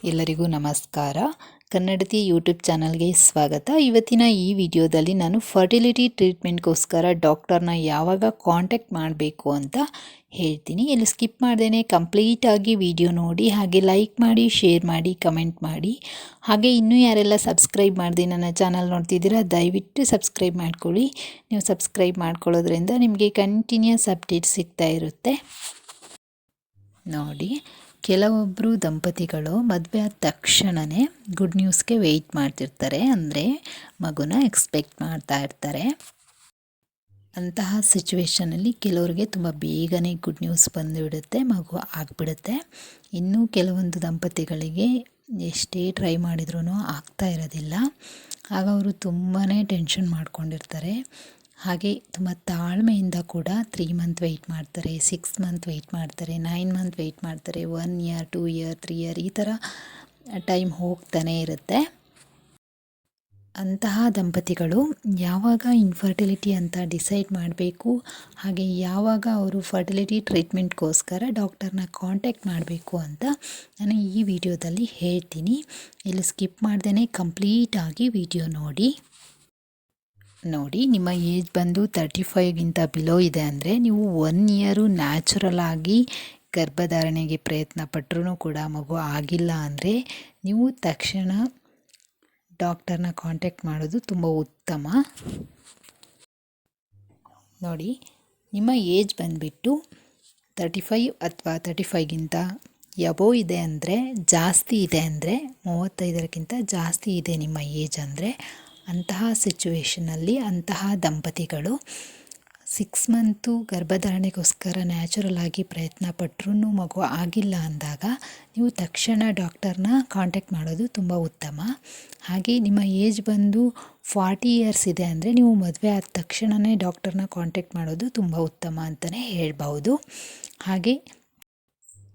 ಎಲ್ಲರಿಗೂ ನಮಸ್ಕಾರ. ಕನ್ನಡತಿ ಯೂಟ್ಯೂಬ್ ಚಾನಲ್ಗೆ ಸ್ವಾಗತ. ಇವತ್ತಿನ ಈ ವಿಡಿಯೋದಲ್ಲಿ ನಾನು ಫರ್ಟಿಲಿಟಿ ಟ್ರೀಟ್ಮೆಂಟ್ಗೋಸ್ಕರ ಡಾಕ್ಟರ್ನ ಯಾವಾಗ ಕಾಂಟ್ಯಾಕ್ಟ್ ಮಾಡಬೇಕು ಅಂತ ಹೇಳ್ತೀನಿ. ಇಲ್ಲಿ ಸ್ಕಿಪ್ ಮಾಡ್ದೇನೆ ಕಂಪ್ಲೀಟಾಗಿ ವಿಡಿಯೋ ನೋಡಿ, ಹಾಗೆ ಲೈಕ್ ಮಾಡಿ, ಶೇರ್ ಮಾಡಿ, ಕಮೆಂಟ್ ಮಾಡಿ. ಹಾಗೆ ಇನ್ನೂ ಯಾರೆಲ್ಲ ಸಬ್ಸ್ಕ್ರೈಬ್ ಮಾಡದೆ ನನ್ನ ಚಾನಲ್ ನೋಡ್ತಿದ್ದೀರಾ ದಯವಿಟ್ಟು ಸಬ್ಸ್ಕ್ರೈಬ್ ಮಾಡ್ಕೊಳ್ಳಿ. ನೀವು ಸಬ್ಸ್ಕ್ರೈಬ್ ಮಾಡ್ಕೊಳ್ಳೋದ್ರಿಂದ ನಿಮಗೆ ಕಂಟಿನ್ಯೂಸ್ ಅಪ್ಡೇಟ್ ಸಿಗ್ತಾ ಇರುತ್ತೆ. ನೋಡಿ, ಕೆಲವೊಬ್ಬರು ದಂಪತಿಗಳು ಮದುವೆ ಆದ ತಕ್ಷಣವೇ ಗುಡ್ ನ್ಯೂಸ್ಗೆ ವೆಯ್ಟ್ ಮಾಡ್ತಿರ್ತಾರೆ, ಅಂದರೆ ಮಗುನ ಎಕ್ಸ್ಪೆಕ್ಟ್ ಮಾಡ್ತಾ ಇರ್ತಾರೆ. ಅಂತಹ ಸಿಚುವೇಷನಲ್ಲಿ ಕೆಲವರಿಗೆ ತುಂಬ ಬೇಗನೆ ಗುಡ್ ನ್ಯೂಸ್ ಬಂದುಬಿಡುತ್ತೆ, ಮಗು ಆಗಿಬಿಡುತ್ತೆ. ಇನ್ನೂ ಕೆಲವೊಂದು ದಂಪತಿಗಳಿಗೆ ಎಷ್ಟೇ ಟ್ರೈ ಮಾಡಿದ್ರೂ ಆಗ್ತಾ ಇರೋದಿಲ್ಲ. ಆಗ ಅವರು ತುಂಬಾ ಟೆನ್ಷನ್ ಮಾಡ್ಕೊಂಡಿರ್ತಾರೆ. ಹಾಗೆ ತುಂಬ ತಾಳ್ಮೆಯಿಂದ ಕೂಡ 3 ಮಂತ್ ವೆಯ್ಟ್ ಮಾಡ್ತಾರೆ, 6 ಮಂತ್ ವೆಯ್ಟ್ ಮಾಡ್ತಾರೆ, 9 ಮಂತ್ ವೆಯ್ಟ್ ಮಾಡ್ತಾರೆ, 1 ಇಯರ್, 2 ಇಯರ್, 3 ಇಯರ್ ಈ ಥರ ಟೈಮ್ ಹೋಗ್ತಾನೆ ಇರುತ್ತೆ. ಅಂತಹ ದಂಪತಿಗಳು ಯಾವಾಗ ಇನ್ಫರ್ಟಿಲಿಟಿ ಅಂತ ಡಿಸೈಡ್ ಮಾಡಬೇಕು, ಹಾಗೆ ಯಾವಾಗ ಅವರು ಫರ್ಟಿಲಿಟಿ ಟ್ರೀಟ್ಮೆಂಟ್ಗೋಸ್ಕರ ಡಾಕ್ಟರ್ನ ಕಾಂಟ್ಯಾಕ್ಟ್ ಮಾಡಬೇಕು ಅಂತ ನಾನು ಈ ವಿಡಿಯೋದಲ್ಲಿ ಹೇಳ್ತೀನಿ. ಇಲ್ಲಿ ಸ್ಕಿಪ್ ಮಾಡ್ದೇ ಕಂಪ್ಲೀಟಾಗಿ ವಿಡಿಯೋ ನೋಡಿ. ನಿಮ್ಮ ಏಜ್ ಬಂದು 35ಗಿಂತ ಬಿಲೋ ಇದೆ ಅಂದರೆ ನೀವು 1 ಇಯರು ನ್ಯಾಚುರಲ್ ಆಗಿ ಗರ್ಭಧಾರಣೆಗೆ ಪ್ರಯತ್ನ ಪಟ್ಟರೂ ಕೂಡ ಮಗು ಆಗಿಲ್ಲ ಅಂದರೆ ನೀವು ತಕ್ಷಣ ಡಾಕ್ಟರ್ನ ಕಾಂಟ್ಯಾಕ್ಟ್ ಮಾಡೋದು ತುಂಬ ಉತ್ತಮ. ನೋಡಿ, ನಿಮ್ಮ ಏಜ್ ಬಂದುಬಿಟ್ಟು 35 ಅಥವಾ 35ಗಿಂತ ಎಬೋ ಇದೆ ಅಂದರೆ, ಜಾಸ್ತಿ ಇದೆ ಅಂದರೆ, 35ಕ್ಕಿಂತ ಜಾಸ್ತಿ ಇದೆ ನಿಮ್ಮ ಏಜ್ ಅಂದರೆ, ಅಂತಹ ಸಿಚುವೇಷನಲ್ಲಿ ಅಂತಹ ದಂಪತಿಗಳು 6 ಮಂತು ಗರ್ಭಧಾರಣೆಗೋಸ್ಕರ ನ್ಯಾಚುರಲ್ ಆಗಿ ಪ್ರಯತ್ನ ಪಟ್ಟರೂ ಮಗು ಆಗಿಲ್ಲ ಅಂದಾಗ ನೀವು ತಕ್ಷಣ ಡಾಕ್ಟರ್ನ ಕಾಂಟ್ಯಾಕ್ಟ್ ಮಾಡೋದು ತುಂಬ ಉತ್ತಮ. ಹಾಗೆ ನಿಮ್ಮ ಏಜ್ ಬಂದು 40 ಇಯರ್ಸ್ ಇದೆ ಅಂದರೆ ನೀವು ಮದುವೆ ಆದ ತಕ್ಷಣವೇ ಡಾಕ್ಟರ್ನ ಕಾಂಟ್ಯಾಕ್ಟ್ ಮಾಡೋದು ತುಂಬ ಉತ್ತಮ ಅಂತಲೇ ಹೇಳ್ಬೋದು. ಹಾಗೆ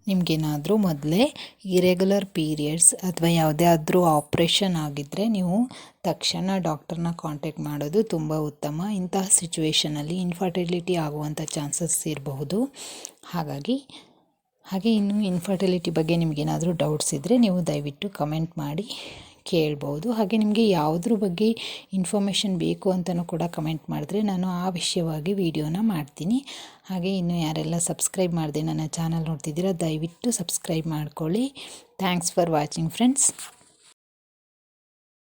ನಿಮಗೇನಾದರೂ ಮೊದಲೇ ಇರೆಗ್ಯುಲರ್ ಪೀರಿಯಡ್ಸ್ ಅಥವಾ ಯಾವುದೇ ಆದರೂ ಆಪ್ರೇಷನ್ ಆಗಿದ್ದರೆ ನೀವು ತಕ್ಷಣ ಡಾಕ್ಟರ್ನ ಕಾಂಟ್ಯಾಕ್ಟ್ ಮಾಡೋದು ತುಂಬ ಉತ್ತಮ. ಇಂತಹ ಸಿಚುವೇಷನಲ್ಲಿ ಇನ್ಫರ್ಟಿಲಿಟಿ ಆಗುವಂಥ ಚಾನ್ಸಸ್ ಇರಬಹುದು. ಹಾಗೆ ಇನ್ನು ಇನ್ಫರ್ಟಿಲಿಟಿ ಬಗ್ಗೆ ನಿಮಗೇನಾದರೂ ಡೌಟ್ಸ್ ಇದ್ದರೆ ನೀವು ದಯವಿಟ್ಟು ಕಮೆಂಟ್ ಮಾಡಿ ಕೇಳ್ಬೋದು. ಹಾಗೆ ನಿಮಗೆ ಯಾವುದ್ರ ಬಗ್ಗೆ ಇನ್ಫಾರ್ಮೇಷನ್ ಬೇಕು ಅಂತಲೂ ಕೂಡ ಕಮೆಂಟ್ ಮಾಡಿದ್ರೆ ನಾನು ಆ ವಿಷಯವಾಗಿ ವಿಡಿಯೋನ ಮಾಡ್ತೀನಿ. ಹಾಗೆ ಇನ್ನು ಯಾರೆಲ್ಲ ಸಬ್ಸ್ಕ್ರೈಬ್ ಮಾಡದೆ ನನ್ನ ಚಾನಲ್ ನೋಡ್ತಿದ್ದೀರಾ ದಯವಿಟ್ಟು ಸಬ್ಸ್ಕ್ರೈಬ್ ಮಾಡ್ಕೊಳ್ಳಿ. Thanks for watching friends.